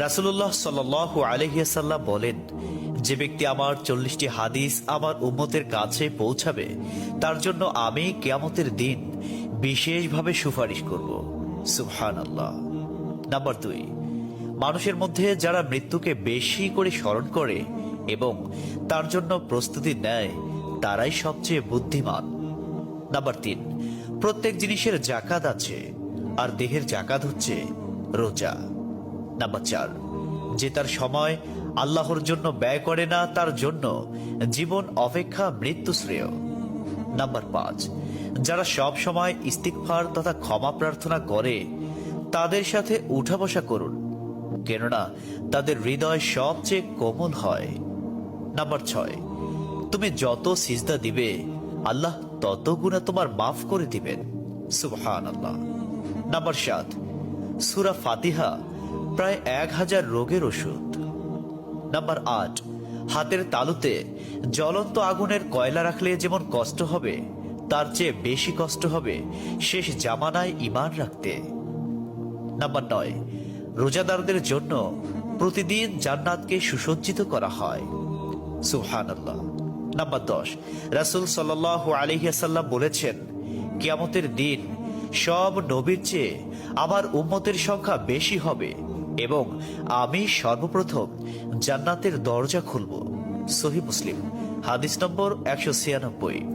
রাসূলুল্লাহ সাল্লাল্লাহু আলাইহি ওয়াসাল্লাম বলেন, যে ব্যক্তি আমার 40টি হাদিস আমার উম্মতের কাছে পৌঁছাবে তার জন্য আমি কিয়ামতের দিন বিশেষভাবে সুপারিশ করব। সুবহানাল্লাহ। নাম্বার 2, মানুষের মধ্যে যারা মৃত্যুকে বেশি করে স্মরণ করে এবং তার জন্য প্রস্তুতি নেয় তারাই সবচেয়ে বুদ্ধিমান। নাম্বার 3, প্রত্যেক জিনিসের জাকাত আছে, আর দেহের জাকাত হচ্ছে রোজা। নাম্বার 4, যে তার সময় আল্লাহর জন্য ব্যয় করে না তার জন্য জীবন অপেক্ষা মৃত্যু শ্রেয়। নাম্বার 5, যারা সব সময় ইস্তিগফার তথা ক্ষমা প্রার্থনা করে তাদের সাথে উঠা বসা করুন, কেননা তাদের হৃদয় সবচেয়ে কোমল হয়। নাম্বার 6, তুমি যত সিজদা দিবে আল্লাহ তত গুনাহ তোমার মাফ করে দিবেন। সুবহানাল্লাহ। নাম্বার 7, সূরা ফাতিহা প্রায় 1000 রোগের ওষুধ। নাম্বার 8, হাতের তালুতে জ্বলন্ত আগুনের কয়লা রাখলে যেমন কষ্ট হবে তার চেয়ে বেশি কষ্ট হবে শেষ জামানায় ঈমান রাখতে। নাম্বার 9, রোজাদারদের জন্য প্রতিদিন জান্নাতকে সুসজ্জিত করা হয়। সুবহানাল্লাহ। নাম্বার 10, রাসূল সাল্লাল্লাহু আলাইহি ওয়াসাল্লাম বলেছেন, কিয়ামতের দিন সব নবীর চেয়ে আমার উম্মতের সংখ্যা বেশি হবে এবং আমি সর্বপ্রথম জান্নাতের দরজা খুলব। সহিহ মুসলিম, হাদিস নম্বর 196।